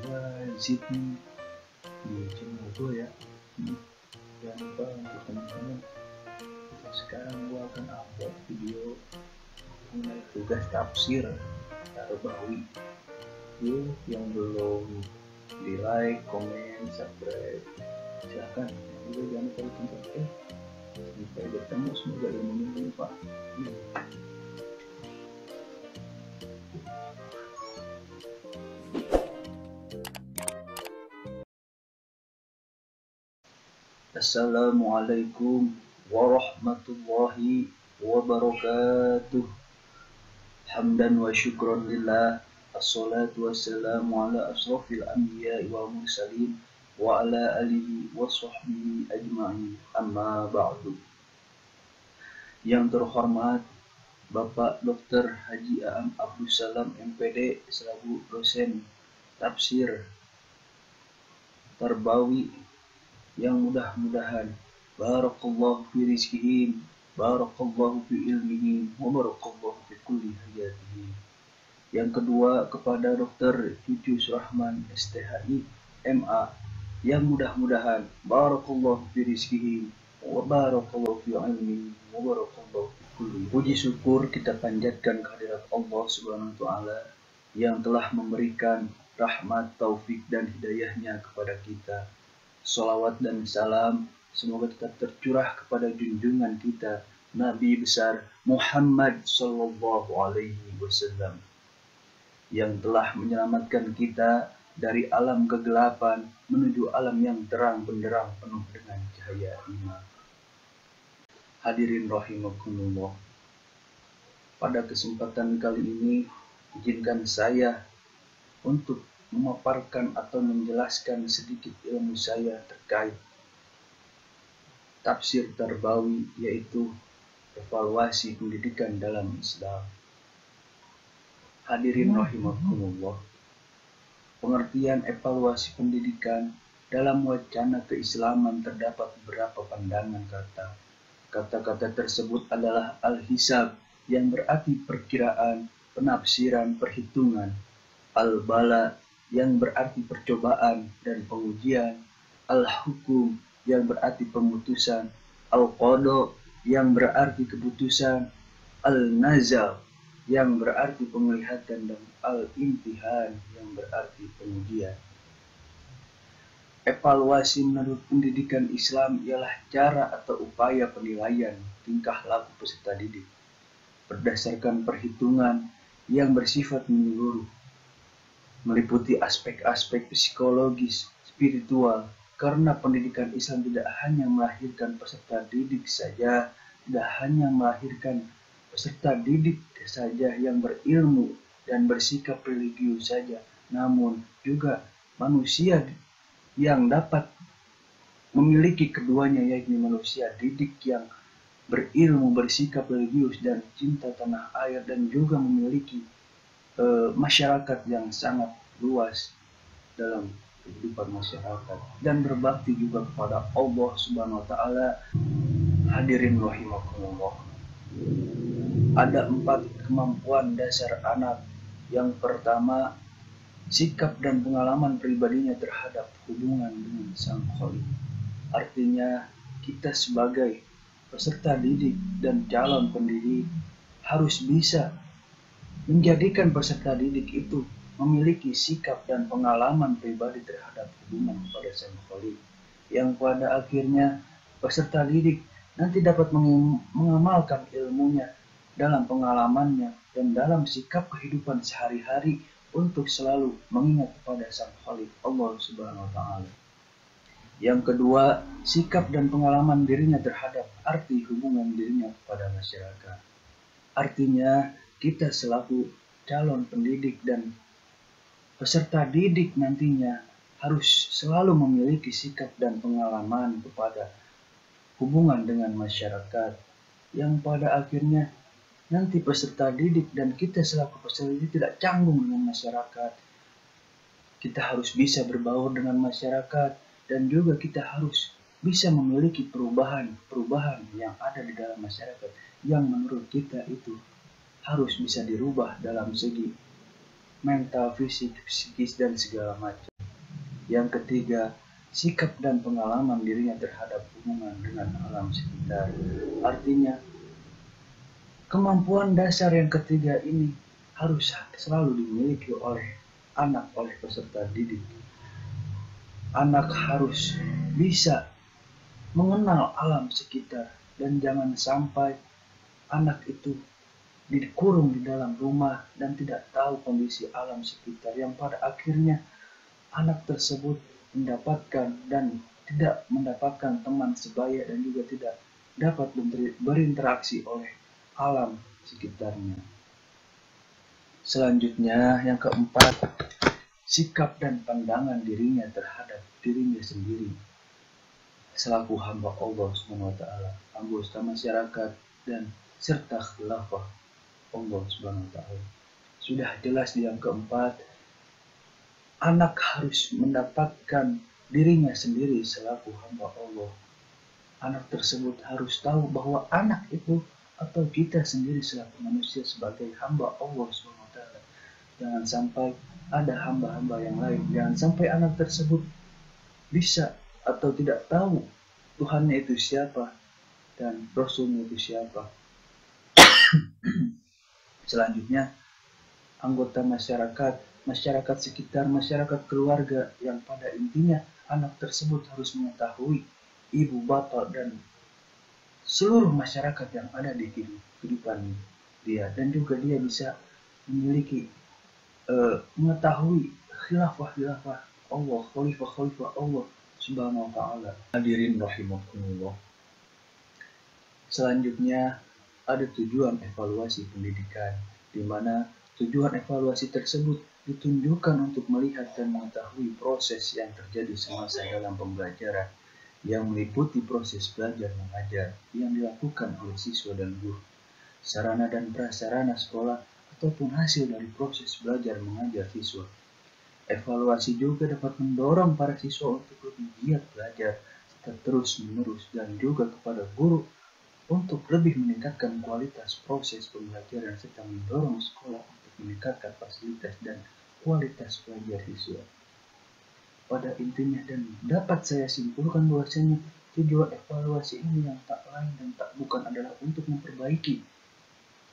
Gua di Sydney, di Cimogo ya. Jangan lupa untuk teman-teman. Sekarang gua akan upload video mengenai tugas tafsir Tarbawi. Yuk yang belum di like, komen, subscribe, silahkan. Juga jangan lupa tonton. Sampai bertemu, semoga ilmunya berlimpah. Assalamualaikum warahmatullahi wabarakatuh. Hamdan wa syukran lillah. Assalatu wassalamu ala asrafil anbiya wal mursalin wa ala alihi wa sahbihi ajma'in. Amma ba'du. Yang terhormat Bapak Dr. Haji Aam Abdus Salam MPD selaku dosen tafsir Tarbawi, yang mudah-mudahan barakallahu fi rizqihi, barakallahu fi ilmihi, wa barakallahu fi kulli hayatihi. Yang kedua kepada Dr. Cucu Surahman STHI MA, yang mudah-mudahan barakallahu fi rizqihi, wa barakallahu fi ilmihi, wa barakallahu fi kulli. Puji syukur kita panjatkan kehadirat Allah Subhanahu wa taala yang telah memberikan rahmat, taufik dan hidayahnya kepada kita. Salawat dan salam semoga tetap tercurah kepada junjungan kita Nabi besar Muhammad Sallallahu Alaihi Wasallam, yang telah menyelamatkan kita dari alam kegelapan menuju alam yang terang benderang penuh dengan cahaya iman. Hadirin rahimakumullah, pada kesempatan kali ini izinkan saya untuk memaparkan atau menjelaskan sedikit ilmu saya terkait tafsir Tarbawi, yaitu evaluasi pendidikan dalam Islam. Hadirin rahimakumullah, pengertian evaluasi pendidikan dalam wacana keislaman terdapat beberapa pandangan kata. Kata-kata tersebut adalah al-hisab, yang berarti perkiraan, penafsiran, perhitungan; al-bala, yang berarti percobaan dan pengujian; al-hukum, yang berarti pemutusan; al-qada, yang berarti keputusan; al-nazal, yang berarti penglihatan; dan al-imtihan, yang berarti pengujian. Evaluasi menurut pendidikan Islam ialah cara atau upaya penilaian tingkah laku peserta didik berdasarkan perhitungan yang bersifat menyeluruh, meliputi aspek-aspek psikologis, spiritual, karena pendidikan Islam tidak hanya melahirkan peserta didik saja, tidak hanya melahirkan peserta didik saja yang berilmu dan bersikap religius saja, namun juga manusia yang dapat memiliki keduanya, yaitu manusia didik yang berilmu, bersikap religius dan cinta tanah air, dan juga memiliki masyarakat yang sangat luas dalam kehidupan masyarakat dan berbakti juga kepada Allah Subhanahu wa taala. Hadirin rahimakumullah, ada 4 kemampuan dasar anak. Yang pertama, sikap dan pengalaman pribadinya terhadap hubungan dengan Sang Khalik. Artinya, kita sebagai peserta didik dan calon pendidik harus bisa menjadikan peserta didik itu memiliki sikap dan pengalaman pribadi terhadap hubungan kepada Sang Khalik, yang pada akhirnya peserta didik nanti dapat mengamalkan ilmunya dalam pengalamannya dan dalam sikap kehidupan sehari-hari untuk selalu mengingat kepada Sang Khalik, Allah Subhanahu wa taala. Yang kedua, sikap dan pengalaman dirinya terhadap arti hubungan dirinya kepada masyarakat. Artinya, kita selaku calon pendidik dan peserta didik nantinya harus selalu memiliki sikap dan pengalaman kepada hubungan dengan masyarakat, yang pada akhirnya nanti peserta didik dan kita selaku peserta didik tidak canggung dengan masyarakat. Kita harus bisa berbaur dengan masyarakat dan juga kita harus bisa memiliki perubahan yang ada di dalam masyarakat yang menurut kita itu harus bisa dirubah dalam segi mental, fisik, psikis, dan segala macam. Yang ketiga, sikap dan pengalaman dirinya terhadap hubungan dengan alam sekitar. Artinya, kemampuan dasar yang ketiga ini harus selalu dimiliki oleh anak, oleh peserta didik. Anak harus bisa mengenal alam sekitar dan jangan sampai anak itu dikurung di dalam rumah dan tidak tahu kondisi alam sekitar yang pada akhirnya anak tersebut mendapatkan dan tidak mendapatkan teman sebaya dan juga tidak dapat berinteraksi oleh alam sekitarnya. Selanjutnya yang keempat, sikap dan pandangan dirinya terhadap dirinya sendiri selaku hamba Allah SWT, anggota masyarakat dan serta khilafah Allah SWT. Sudah jelas di yang keempat, anak harus mendapatkan dirinya sendiri selaku hamba Allah. Anak tersebut harus tahu bahwa anak itu atau kita sendiri selaku manusia sebagai hamba Allah SWT. Jangan sampai ada hamba-hamba yang lain. Jangan sampai anak tersebut bisa atau tidak tahu Tuhannya itu siapa dan Rasulnya itu siapa. Selanjutnya, anggota masyarakat sekitar, masyarakat keluarga yang pada intinya anak tersebut harus mengetahui ibu, bapak, dan seluruh masyarakat yang ada di kehidupan dia. Dan juga dia bisa memiliki mengetahui khilafah Allah, khalifah Allah Subhanahu wa ta'ala. Hadirin rahimakumullah. Selanjutnya ada tujuan evaluasi pendidikan, di mana tujuan evaluasi tersebut ditunjukkan untuk melihat dan mengetahui proses yang terjadi semasa dalam pembelajaran yang meliputi proses belajar mengajar yang dilakukan oleh siswa dan guru, sarana dan prasarana sekolah, ataupun hasil dari proses belajar mengajar siswa. Evaluasi juga dapat mendorong para siswa untuk lebih giat belajar serta terus-menerus dan juga kepada guru untuk lebih meningkatkan kualitas proses pembelajaran serta mendorong sekolah untuk meningkatkan fasilitas dan kualitas belajar siswa. Pada intinya dan dapat saya simpulkan bahwasanya tujuan evaluasi ini yang tak lain dan tak bukan adalah untuk memperbaiki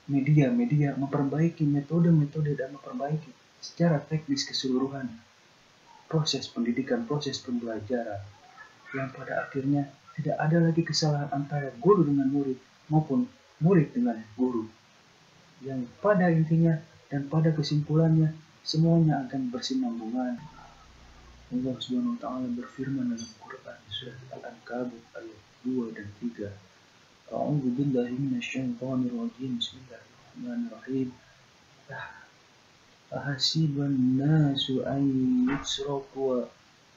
media, memperbaiki metode-metode dan memperbaiki secara teknis keseluruhan proses pendidikan, proses pembelajaran yang pada akhirnya tidak ada lagi kesalahan antara guru dengan murid maupun murid dengan guru, yang pada intinya dan pada kesimpulannya semuanya akan bersinambungan. Allah Subhanahu wa ta'ala berfirman dalam Quran surat Al-Ankabut ayat 2 dan 3. A'udzu billahi minasyaitonir rajim. Bismillahirrahmanirrahim. Ahasiban nasu an yusraku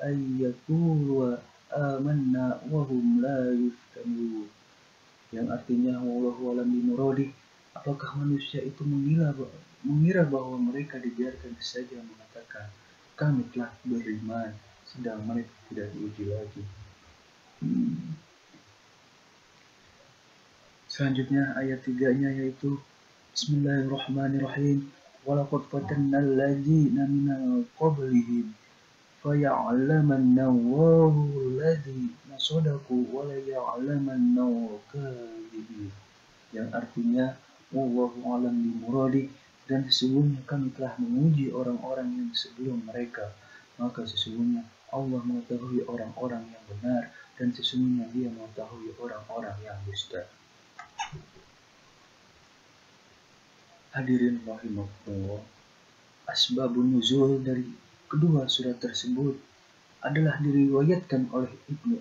an yaqulu amanna wa hum la yuftanun. Yang artinya wallahu a'lam bimuradi, apakah manusia itu mengira bahwa mereka dibiarkan saja mengatakan kami telah beriman sedang mereka tidak diuji lagi. Selanjutnya ayat 3-nya yaitu Bismillahirrahmanirrahim. Walaqad fatannal ladzina min qablihim faya'lamanna Allahu alladzina shadaqu wa la ya'lamanna al-kadzibin. Yang artinya wallahu a'lam bimuradi, dan sesungguhnya kami telah menguji orang-orang yang sebelum mereka, maka sesungguhnya Allah mengetahui orang-orang yang benar dan sesungguhnya Dia mengetahui orang-orang yang dusta. Hadirin rahimakumullah, asbabun nuzul dari kedua surat tersebut adalah diriwayatkan oleh Ibnu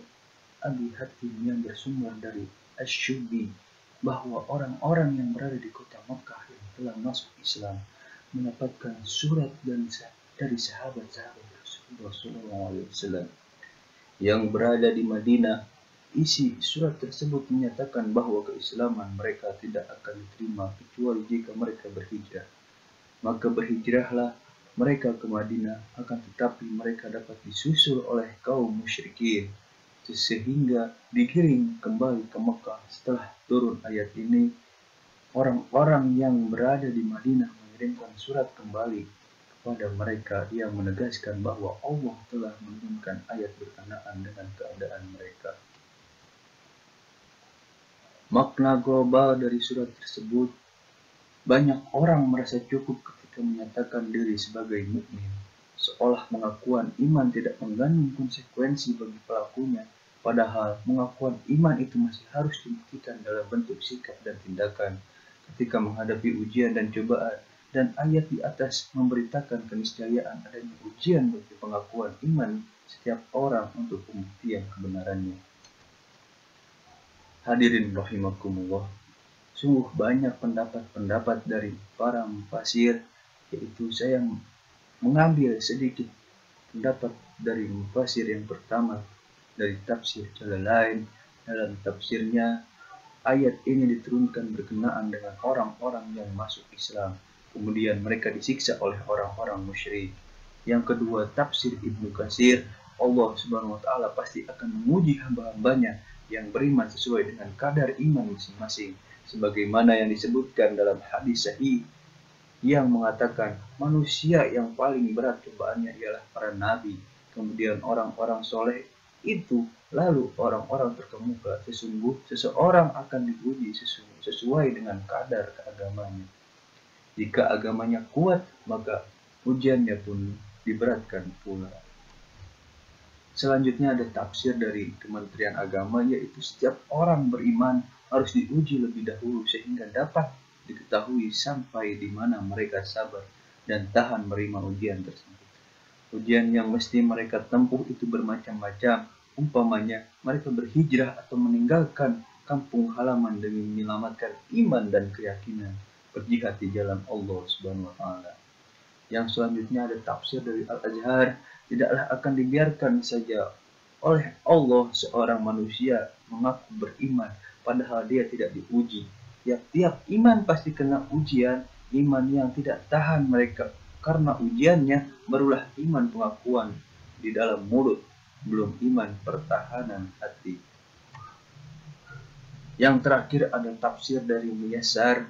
Abi Hatim yang bersumber dari Asy-Syu'bi bahwa orang-orang yang berada di kota Makkah yang telah masuk Islam mendapatkan surat dari sahabat-sahabat Rasulullah SAW yang berada di Madinah. Isi surat tersebut menyatakan bahwa keislaman mereka tidak akan diterima kecuali jika mereka berhijrah. Maka berhijrahlah mereka ke Madinah, akan tetapi mereka dapat disusul oleh kaum musyrikin sehingga digiring kembali ke Mekah. Setelah turun ayat ini, orang-orang yang berada di Madinah mengirimkan surat kembali pada mereka yang menegaskan bahwa Allah telah menurunkan ayat berkenaan dengan keadaan mereka. Makna global dari surat tersebut, banyak orang merasa cukup ketika menyatakan diri sebagai mukmin, seolah pengakuan iman tidak mengandung konsekuensi bagi pelakunya, padahal pengakuan iman itu masih harus dibuktikan dalam bentuk sikap dan tindakan ketika menghadapi ujian dan cobaan, dan ayat di atas memberitakan keniscayaan adanya ujian bagi pengakuan iman setiap orang untuk pembuktian kebenarannya. Hadirin rahimakumullah, sungguh banyak pendapat-pendapat dari para mufasir, yaitu saya mengambil sedikit pendapat dari mufasir yang pertama, dari tafsir Jalalain. Dalam tafsirnya, ayat ini diturunkan berkenaan dengan orang-orang yang masuk Islam, kemudian mereka disiksa oleh orang-orang musyrik. Yang kedua, tafsir Ibnu Katsir, Allah Subhanahu wa taala pasti akan menguji hamba-hambanya yang beriman sesuai dengan kadar iman masing-masing, sebagaimana yang disebutkan dalam hadis sahih yang mengatakan manusia yang paling berat cobaannya ialah para nabi, kemudian orang-orang soleh itu, lalu orang-orang terkemuka. Sesungguh seseorang akan diuji sesuai dengan kadar keagamannya. Jika agamanya kuat, maka ujiannya pun diberatkan pula. Selanjutnya ada tafsir dari Kementerian Agama, yaitu setiap orang beriman harus diuji lebih dahulu sehingga dapat diketahui sampai di mana mereka sabar dan tahan menerima ujian tersebut. Ujian yang mesti mereka tempuh itu bermacam-macam, umpamanya mereka berhijrah atau meninggalkan kampung halaman demi menyelamatkan iman dan keyakinan, berjihad di jalan Allah Subhanahu wa taala. Yang selanjutnya ada tafsir dari Al-Azhar, tidaklah akan dibiarkan saja oleh Allah seorang manusia mengaku beriman padahal dia tidak diuji. Tiap-tiap iman pasti kena ujian. Iman yang tidak tahan mereka karena ujiannya barulah iman pengakuan di dalam mulut, belum iman pertahanan hati. Yang terakhir ada tafsir dari Muyassar,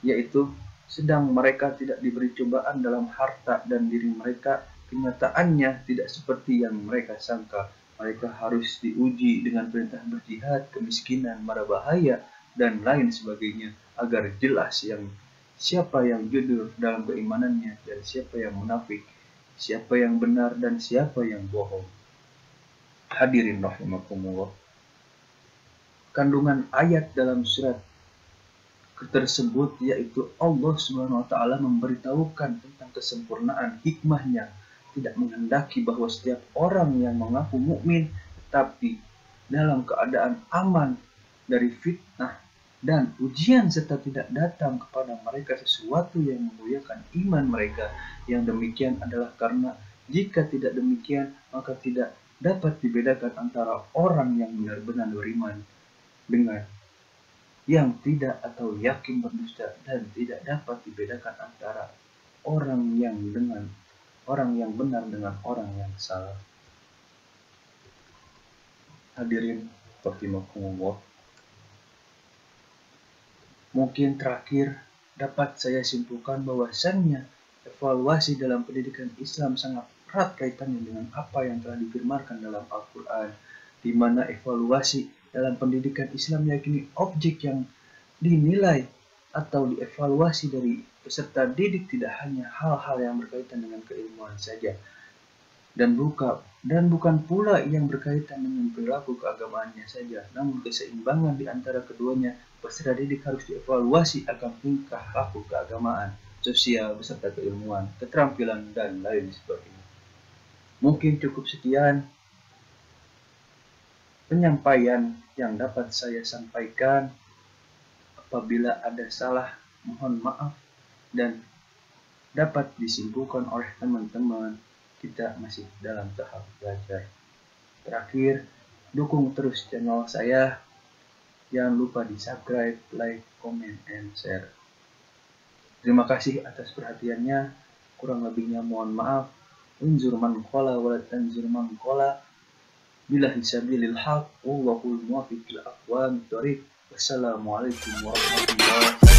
yaitu sedang mereka tidak diberi cobaan dalam harta dan diri mereka, kenyataannya tidak seperti yang mereka sangka. Mereka harus diuji dengan perintah berjihad, kemiskinan, mara bahaya, dan lain sebagainya, agar jelas siapa yang jujur dalam keimanannya dan siapa yang munafik, siapa yang benar dan siapa yang bohong. Hadirin rahimakumullah, kandungan ayat dalam surat tersebut yaitu Allah Subhanahu wa taala memberitahukan tentang kesempurnaan hikmahnya, tidak menghendaki bahwa setiap orang yang mengaku mukmin tetapi dalam keadaan aman dari fitnah dan ujian serta tidak datang kepada mereka sesuatu yang membuyakan iman mereka. Yang demikian adalah karena jika tidak demikian maka tidak dapat dibedakan antara orang yang benar-benar beriman dengan yang tidak atau yakin berdusta, dan tidak dapat dibedakan antara orang yang benar dengan orang yang salah. Hadirin rahimakumullah, mungkin terakhir dapat saya simpulkan bahwasannya evaluasi dalam pendidikan Islam sangat erat kaitannya dengan apa yang telah difirmankan dalam Al-Quran, di mana evaluasi dalam pendidikan Islam yakni objek yang dinilai atau dievaluasi dari peserta didik tidak hanya hal-hal yang berkaitan dengan keilmuan saja, dan bukan pula yang berkaitan dengan perilaku keagamaannya saja, namun keseimbangan di antara keduanya. Peserta didik harus dievaluasi akan tingkah laku keagamaan, sosial beserta keilmuan, keterampilan, dan lain sebagainya. Mungkin cukup sekian penyampaian yang dapat saya sampaikan. Apabila ada salah, mohon maaf, dan dapat disimpulkan oleh teman-teman, kita masih dalam tahap belajar. Terakhir, dukung terus channel saya. Jangan lupa di subscribe, like, comment, and share. Terima kasih atas perhatiannya. Kurang lebihnya mohon maaf. Unzur man qala wa la tanzur man qala. Billahi sabilil haq, wallahul muwaffiq ila aqwamit thoriq. Wassalamualaikum warahmatullahi wabarakatuh.